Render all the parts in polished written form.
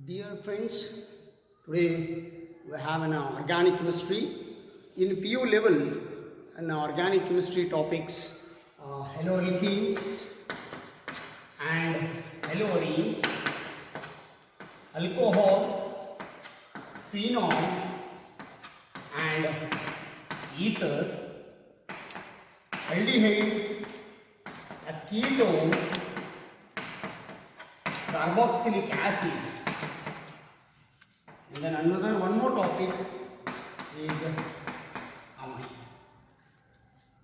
Dear friends, today we have an organic chemistry. In PU level, an organic chemistry topics, haloalkenes and haloarenes, alcohol, phenol and ether, aldehyde, a ketone, carboxylic acid. And then one more topic is ammonia.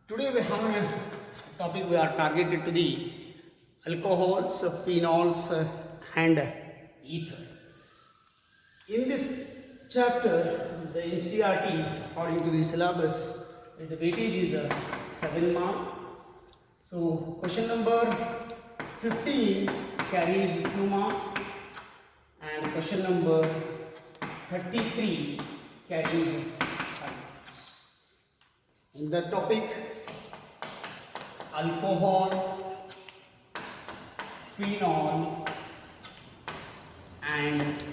Today we have a topic we are targeted to the alcohols, phenols and ether. In this chapter, the NCERT according to the syllabus, the weightage is 7 mark. So question number 15 carries 2 mark and question number 33 carries 5 marks. In the topic alcohol, phenol and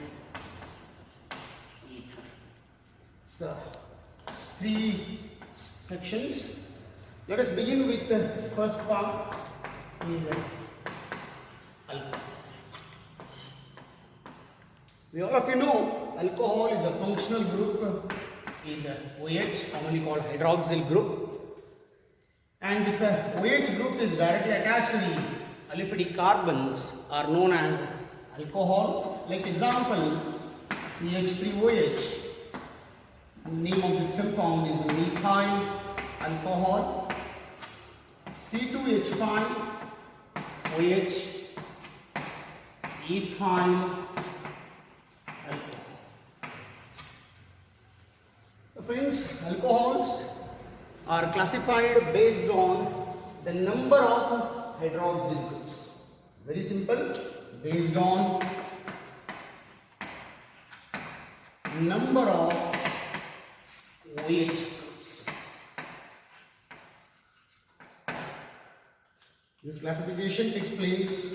ether. So 3 sections. Let us begin with the first part is alcohol. We all of you know alcohol is a functional group, is a OH, commonly called hydroxyl group, and this OH group is directly attached to the aliphatic carbons are known as alcohols. Like example, CH3OH, name of this compound is methyl alcohol. C2H5 OH, ethyl. Friends, alcohols are classified based on the number of hydroxyl groups. Very simple, based on number of OH groups. This classification takes place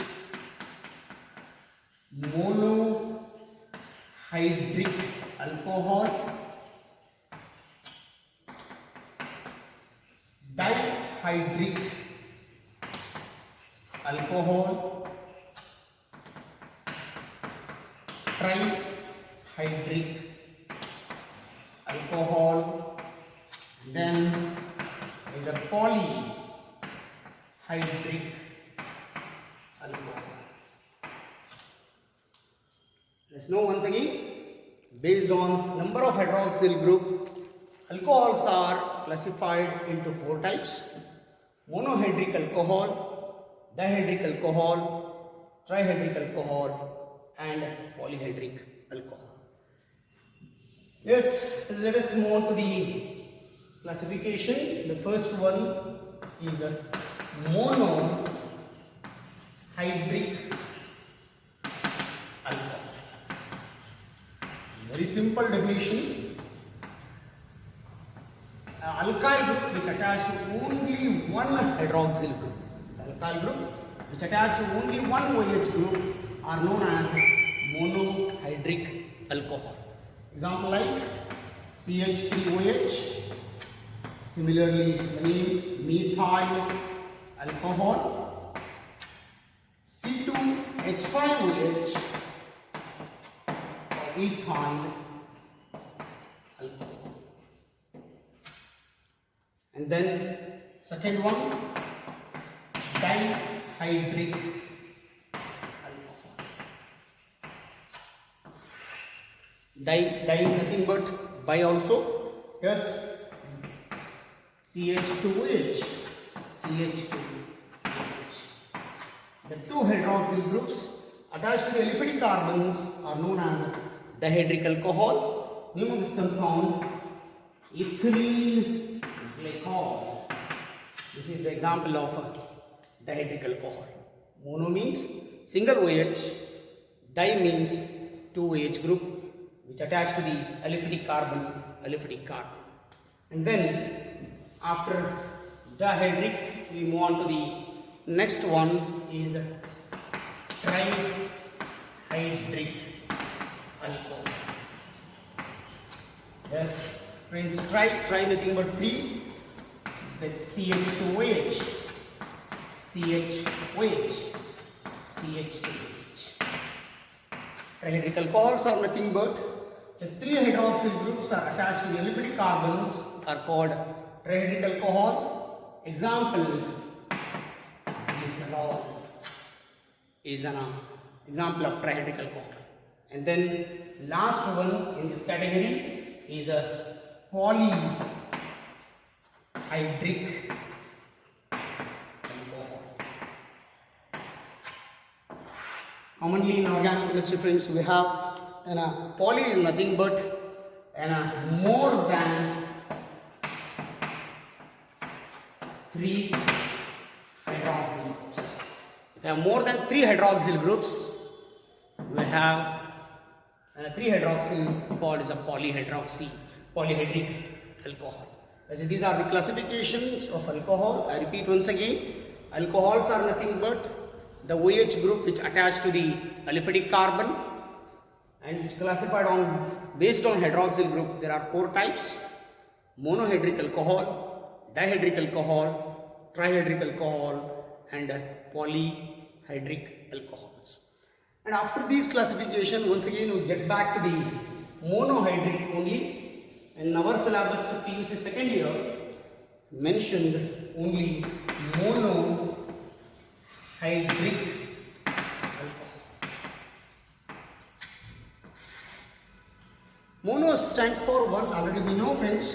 monohydric alcohol, dihydric alcohol, trihydric alcohol, then is a polyhydric alcohol. Let's know once again, based on number of hydroxyl group, alcohols are classified into 4 types: monohydric alcohol, dihydric alcohol, trihydric alcohol and polyhydric alcohol. Yes, let us move on to the classification. The first one is a monohydric alcohol. Very simple definition. Alkyl group which attach to only one hydroxyl group. The alkyl group which attach to only one OH group are known as monohydric alcohol. Example like CH3OH, similarly the name methyl alcohol, C2H5OH, ethyl alcohol. And then second one, dihydric alcohol. Di nothing but bi also. Yes, CH2OH, CH2OH. The 2 hydroxyl groups attached to the aliphatic carbons are known as dihydric alcohol. Name of this compound, ethylene glycol. This is the example of dihydric alcohol. Mono means single OH, di means 2 OH group which attach to the aliphatic carbon, And then after dihydric we move on to the next one is trihydric alcohol. Yes, friends, try nothing but 3. The CH2OH, CH2OH, CH2OH. Trihydric alcohols are nothing but the 3 hydroxyl groups are attached to the aliphatic carbons are called trihydric alcohol. Example, glycerol is an example of trihydric alcohol. And then last one in this category is a polyhydric alcohol. Commonly in organic chemistry, friends, we have poly is nothing but more than 3 hydroxyl groups. If you have more than 3 hydroxyl groups, we have 3 hydroxyl called as a polyhydric alcohol. As these are the classifications of alcohol. I repeat once again, alcohols are nothing but the OH group which attached to the aliphatic carbon and which classified on based on hydroxyl group. There are 4 types: monohydric alcohol, dihydric alcohol, trihydric alcohol, and polyhydric alcohols. And after these classification, once again we get back to the monohydric only. In our syllabus PUC second year mentioned only monohydric alcohol. Mono stands for one, already we know, friends,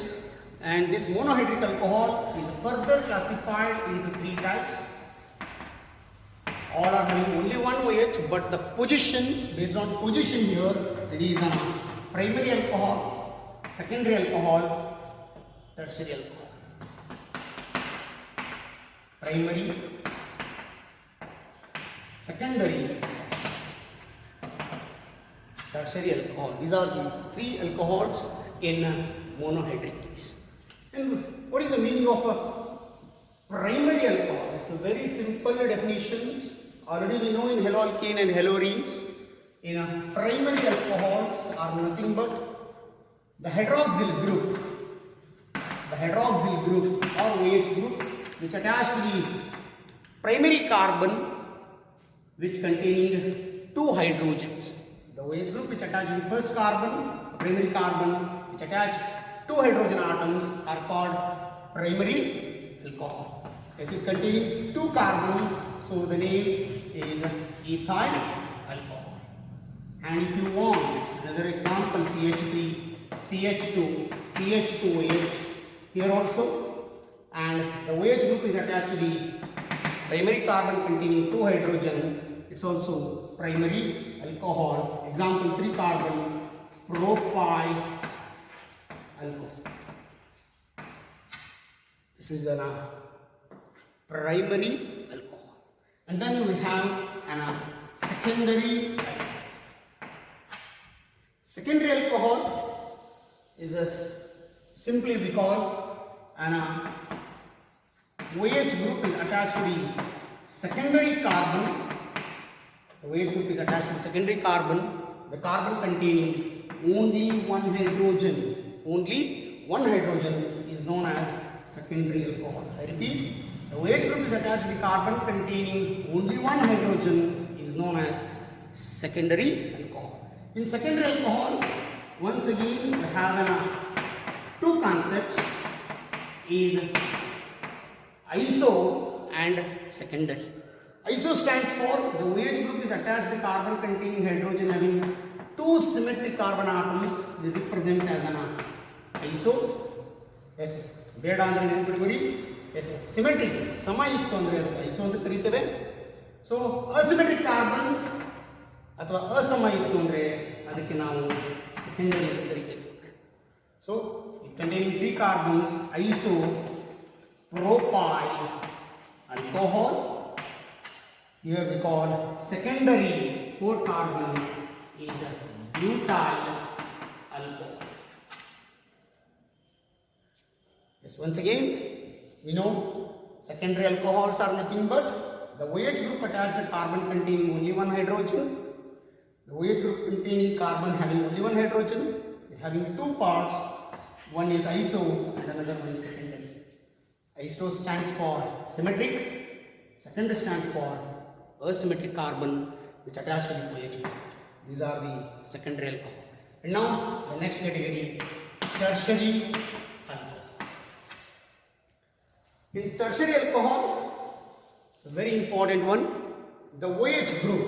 and this monohydric alcohol is further classified into 3 types. All are having only one OH, but the position, based on position here, it is a primary alcohol, secondary alcohol, tertiary alcohol. Primary, secondary, tertiary alcohol. These are the 3 alcohols in monohydric case. And what is the meaning of a primary alcohol? It's a very simple definition. Already we know in haloalkane and haloarenes, primary alcohols are nothing but the hydroxyl group or OH group which attach to the primary carbon which containing 2 hydrogens. The OH group which attach to the first carbon, primary carbon which attach 2 hydrogen atoms are called primary alcohol. As it containing 2 carbon, so the name is ethyl alcohol. And if you want another example, CH3, CH2, CH2OH here also, and the OH group is attached to the primary carbon containing 2 hydrogen, it's also primary alcohol. Example, 3 carbon propyl alcohol. This is a primary alcohol. And then we have a secondary alcohol. Secondary alcohol is simply we call an OH group is attached to the secondary carbon. The OH group is attached to the secondary carbon. The carbon containing only 1 hydrogen. Only 1 hydrogen is known as secondary alcohol. I repeat, the OH group is attached to the carbon containing only 1 hydrogen is known as secondary alcohol. In secondary alcohol, once again we have 2 concepts is iso and secondary. Iso stands for the OH group is attached to the carbon containing hydrogen having 2 symmetric carbon atoms. They represent as an iso. Yes, ಬೇಡ ಅಂದ್ರೆ ನೆನಪಿಟ್ಕೊಳ್ಳಿ. S symmetric ಸಮ ಇತ್ತು ಅಂದರೆ ಅದಕ್ಕೆ iso ಅಂತ ಕರೀತೇವೆ. So asymmetric carbon ಅಥವಾ ಅಸಮ ಇತ್ತು ಅಂದರೆ ಅದಕ್ಕೆ ನಾವು ಸೆಕೆಂಡರಿ ಅಂತ ಕರೀತೇವೆ. So it containing 3 carbons iso propyl alcohol. Here we call secondary 4 carbon is butyl alcohol. Yes, once again we know secondary alcohols are nothing but the OH group attached to carbon containing only 1 hydrogen. The OH group containing carbon having only one hydrogen, it having two parts. One is iso and another one is secondary. Iso stands for symmetric, secondary stands for asymmetric carbon which attach to the OH group. These are the secondary alcohol. And now the next category, tertiary alcohol. In tertiary alcohol, it's a very important one, the OH group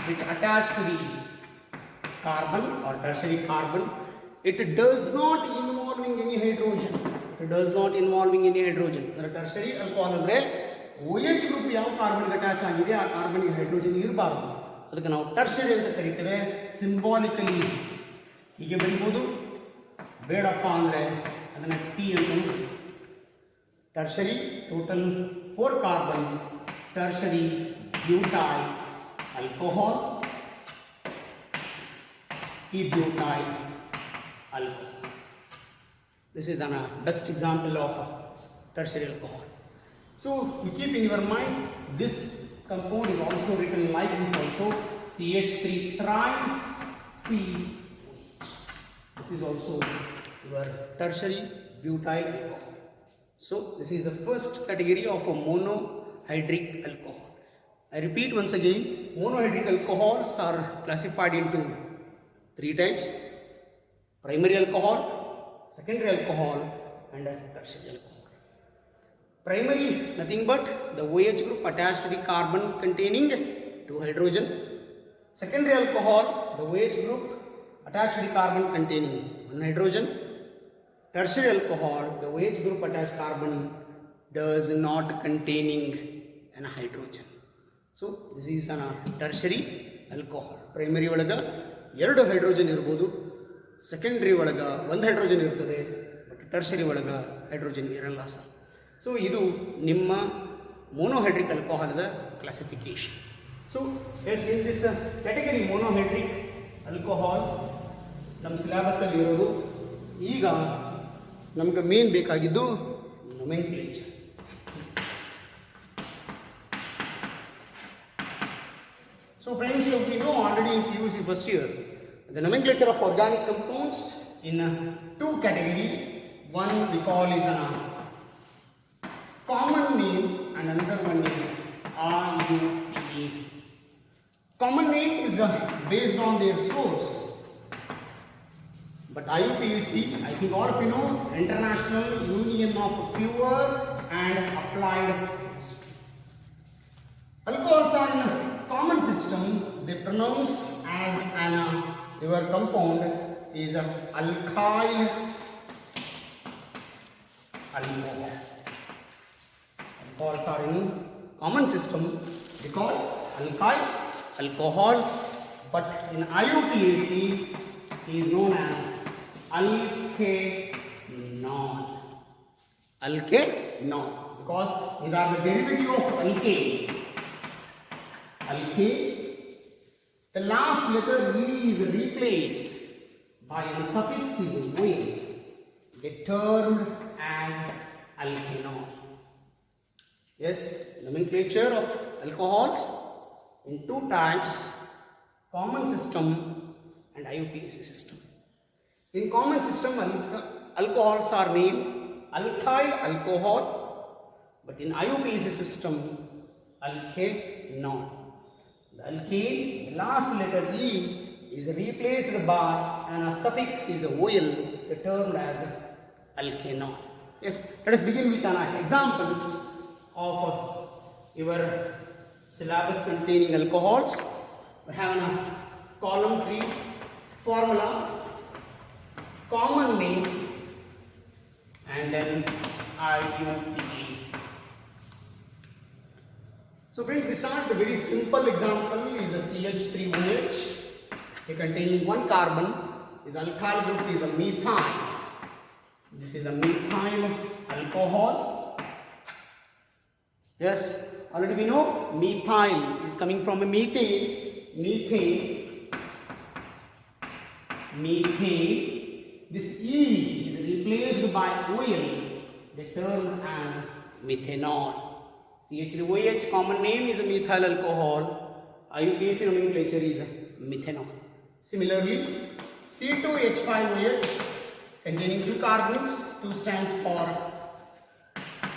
which attach to the carbon or tertiary carbon, it does not involving any hydrogen. It does not involving any hydrogen. The tertiary alcohol andre OH group ಯಾವ carbon attach ಆಗಿದೆ ಆ carbon ಗೆ hydrogen ಇರಬಾರದು, ಅದಕ್ಕೆ ನಾವು tertiary ಅಂತ ಕರೀತೇವೆ. Symbolically ಹೀಗೆ ಬರೀಬಹುದು, ಬೇಡಪ್ಪ ಅಂದ್ರೆ ಅದನ್ನ ಟಿ ಅಂತ ಬರೀತೀವಿ. Tertiary total 4 carbon, tertiary butyl alcohol, butyl alcohol. This is a best example of tertiary alcohol. So you keep in your mind this compound is also written like this also, CH3 thrice COH. This is also your tertiary butyl alcohol. So this is the first category of a monohydric alcohol. I repeat once again, monohydric alcohols are classified into 3 types: primary alcohol, secondary alcohol and tertiary alcohol. Primary, nothing but the OH group attached to the carbon containing 2 hydrogen. Secondary alcohol, the OH group attached to the carbon containing 1 hydrogen. Tertiary alcohol, the OH group attached carbon does not containing an hydrogen. So this is a tertiary alcohol. Primary ಒಳಗ 2 hydrogen ಇರಬಹುದು, secondary ಒಳಗ 1 hydrogen ಇರ್ತದೆ, but tertiary ಒಳಗ hydrogen ಇರಲ್ಲ sir. So ಇದು ನಿಮ್ಮ monohydric ಆಲ್ಕೋಹಾಲ್ದ classification. So as in this category monohydric alcohol ನಮ್ಮ ಸಿಲೆಬಸ್ಸಲ್ಲಿ ಇರೋದು. ಈಗ ನಮ್ಗೆ ಮೇನ್ ಬೇಕಾಗಿದ್ದು ನೊಮೆನ್ಕ್ಲೇಚರ್. So friends, we know already in PUC first year the nomenclature of organic compounds in 2 category. One we call is a common name and another one is IUPAC. Common name is based on their source, but IUPAC, I think all of you know, International Union of Pure and Applied Chemistry. Alcohols are in common system, they pronounce as an your compound is alkyl alcohol. Alcohols are in common system, they call alkyl alcohol, but in IUPAC is known as alkanol. Alkanol, because these are the derivative of alkane. Alkane, the last letter E is replaced by a suffix is oil, termed as alkanol. Yes, nomenclature of alcohols in 2 types, common system and IUPAC system. In common system, alcohols are named alkyl alcohol, but in IUPAC system, alkanol. The alkane, the last letter E is replaced by and a suffix is oil, termed as alkanol. Yes, let us begin with examples of your syllabus containing alcohols. We have a column 3 formula, common name, and then IUPAC. So friends, we start the very simple example is a CH3OH. They contain 1 carbon. Is alkyl group is a methyl. This is a methyl alcohol. Yes, already we know methyl is coming from a methane. Methane. This E is replaced by oil. They termed as methanol. CH3OH, common name is methyl alcohol. IUPAC nomenclature is methanol. Similarly, C2H5OH containing 2 carbons, 2 stands for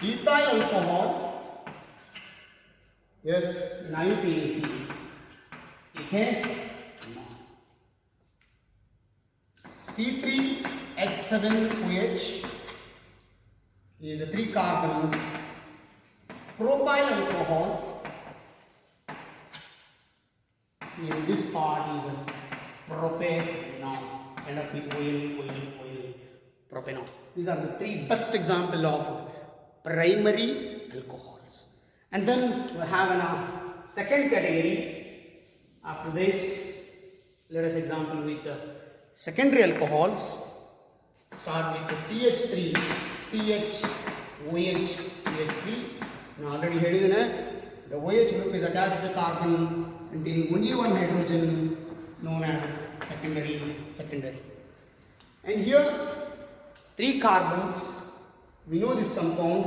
ethyl alcohol. Yes, in IUPAC, ethanol. C3H7OH is a 3 carbon propyl alcohol. In this part is propanol. End up with oil, propanol. These are the 3 best example of primary alcohols. And then we have a second category. After this, let us example with secondary alcohols. Start with the CH3, CHOH, CH3. Now already ಹೇಳಿದ್ದೇನೆ, the OH group is attached to the carbon containing only one hydrogen, known as secondary. And here 3 carbons. We know this compound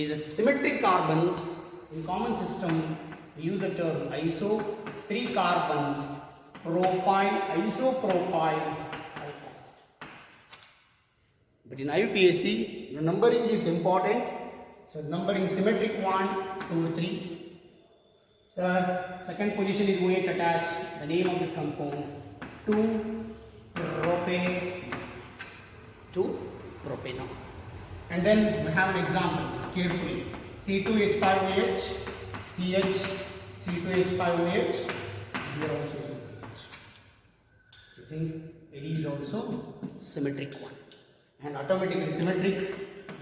is a symmetric carbons. In common system, we use the term iso, 3 carbon propyl, isopropyl alcohol. But in IUPAC, the numbering is important. So numbering symmetric 1, 2, 3. So second position is OH attached. The name of this compound 2-propanol. And then we have an examples carefully. C2H5OH, CH, C2H5OH. Here also is OH. You think it is also symmetric one, and automatically symmetric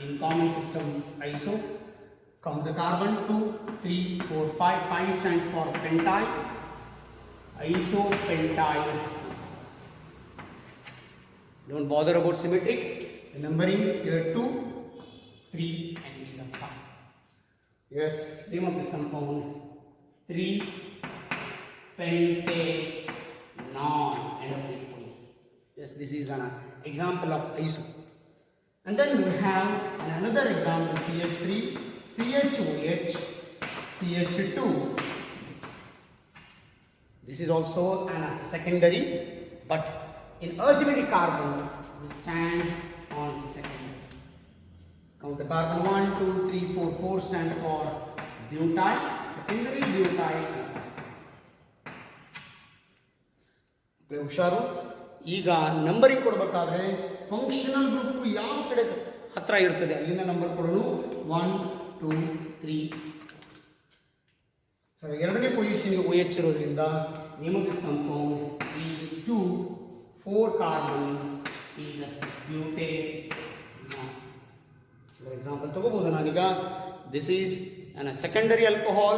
in common system iso. Count the carbon 2, 3, 4, 5. 5 stands for pentyl, isopentyl. Don't bother about symmetric. The numbering here 2, 3, and it is a 5. Yes, name of this compound 3-pentanol. End of it. Yes, this is an example of iso. And then we have another example, CH3, CHOH, CH2. This is also a secondary, but in asymmetric carbon, we stand on secondary. Count the carbon 1, 2, 3, 4. 4 stands for butyl, secondary butyl. ಹುಷಾರು. ಈಗ numbering ಕೊಡಬೇಕಾದ್ರೆ functional group ಯಾವ ಕಡೆ ಹತ್ರ ಇರ್ತದೆ ಅಲ್ಲಿಂದ number ಕೊಡೋಣ. 1, 2, 3. So ಎರಡನೇ ಪೊಸಿಷನ್ಗೆ OH ಇರೋದ್ರಿಂದ name of this compound is 2, 4 carbon is butanol. For example ತಗೋಬಹುದು ನಾನೀಗ. This is an secondary alcohol.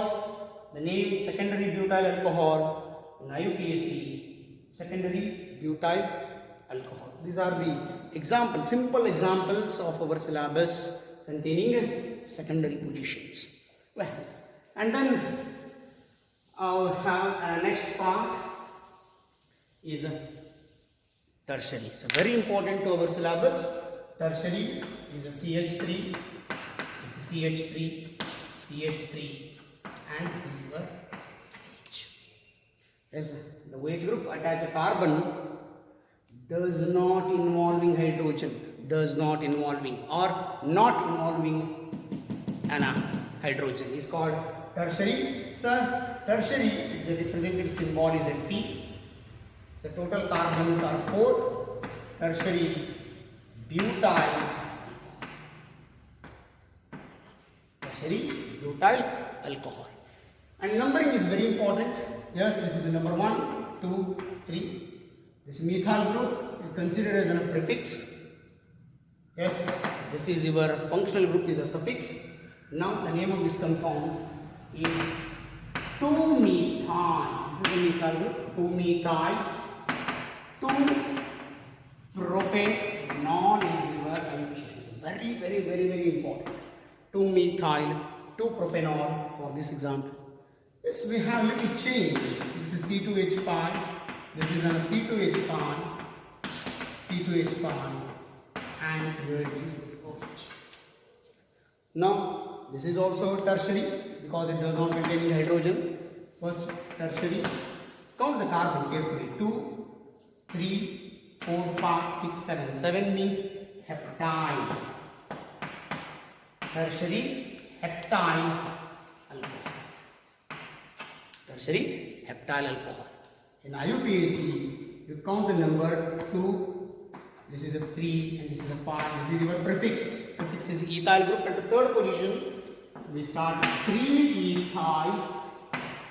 The name secondary butyl alcohol in IUPAC, secondary butyl alcohol. These are the examples, simple examples of our syllabus containing secondary positions. Well, and then we have next part is tertiary. So very important to our syllabus. Tertiary is a CH3, this is CH3, CH3, and this is your H. Yes, the OH group attach a carbon does not involving hydrogen, or not involving an hydrogen is called tertiary. So tertiary is a represented symbol is a T. So total carbons are 4. Tertiary butyl. Tertiary butyl alcohol. And numbering is very important. Yes, this is the number 1, 2, 3. This methyl group is considered as a prefix. Yes, this is your functional group is a suffix. Now the name of this compound is 2-methyl. This is the methyl group. 2-methyl. 2-propanol is your IUPAC. Very, very, very, very important. 2-methyl, 2-propanol for this example. Yes, we have little change. This is C2H5. This is a C2H5, and here it is OH. Now This is also tertiary because it does not contain any hydrogen. First tertiary. Count the carbon carefully. 2, 3, 4, 5, 6, 7. 7 means heptile. Tertiary heptile alcohol. Tertiary heptile alcohol. In IUPAC, you count the number 2. This is a 3 and this is a 5. This is your prefix. Prefix is ethyl group at the third position. We start 3 ethyl.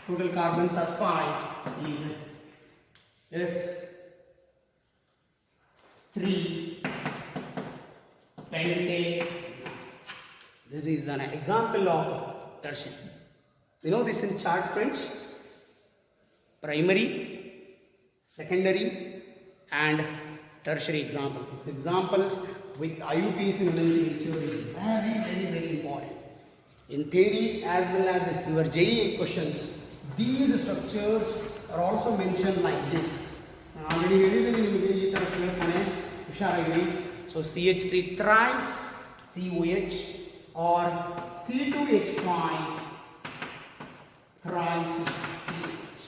Total carbons are 5. Is 3 pentate. This is an example of tertiary. You know this in chart, friends? Primary, secondary, and tertiary examples. These examples with IUPAC nomenclature is very important. In theory as well as in your JEE questions, these structures are also mentioned like this. Already so CH3 thrice COH or C2H5 thrice CH.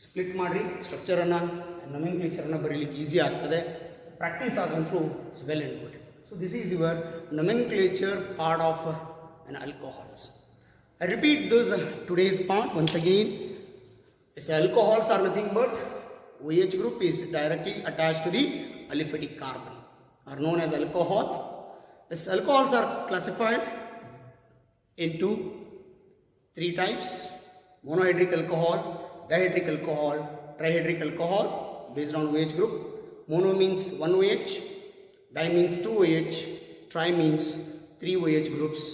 Split ಮಾಡಿ structure ಅನ್ನು nomenclature ಅನ್ನು ಬರೀಲಿಕ್ಕೆ easy ಆಗ್ತದೆ. Practice ಆದಂತೂ it's well and good. So this is your nomenclature part of an alcohols. I repeat this today's part once again. This alcohols are nothing but OH group is directly attached to the aliphatic carbon, are known as alcohol. These alcohols are classified into 3 types: monohydric alcohol, dihydric alcohol, trihydric alcohol based on OH group. Mono means 1 OH, di means 2 OH, tri means 3 OH groups.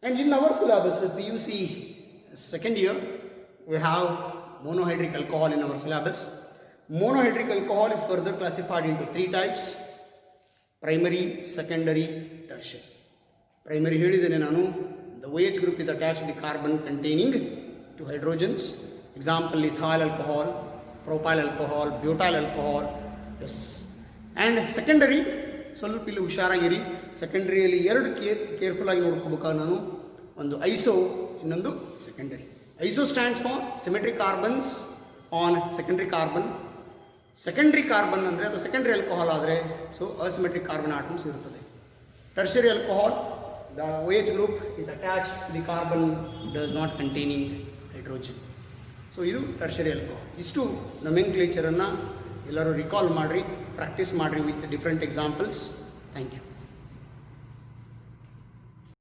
And in our syllabus, PUC second year, we have monohydric alcohol in our syllabus. Monohydric alcohol is further classified into 3 types: primary, secondary, tertiary. Primary ಹೇಳಿದ್ದೇನೆ ನಾನು, the OH group is attached to the carbon containing 2 hydrogens. Example, ethyl alcohol, propyl alcohol, butyl alcohol. Yes. And secondary, ಸ್ವಲ್ಪ ಇಲ್ಲಿ ಹುಷಾರಾಗಿರಿ. ಸೆಕೆಂಡರಿಯಲ್ಲಿ 2 careful ಆಗಿ ನೋಡ್ಕೋಬೇಕು ನಾನು. ಒಂದು iso, ಇನ್ನೊಂದು secondary. Iso stands for symmetric carbons on secondary carbon. Secondary carbon ಅಂದರೆ ಅಥವಾ secondary alcohol ಆದರೆ ಸೊ ಅಸಿಮೆಟ್ರಿಕ್ ಕಾರ್ಬನ್ ಆಟಮ್ಸ್ ಇರುತ್ತದೆ. Tertiary alcohol, the OH group is attached to the carbon, does not containing hydrogen. So ಇದು tertiary alcohol. ಇಷ್ಟು nomenclature ಅನ್ನು ಎಲ್ಲರೂ recall ಮಾಡಿರಿ, practice ಮಾಡಿರಿ with different examples. Thank you.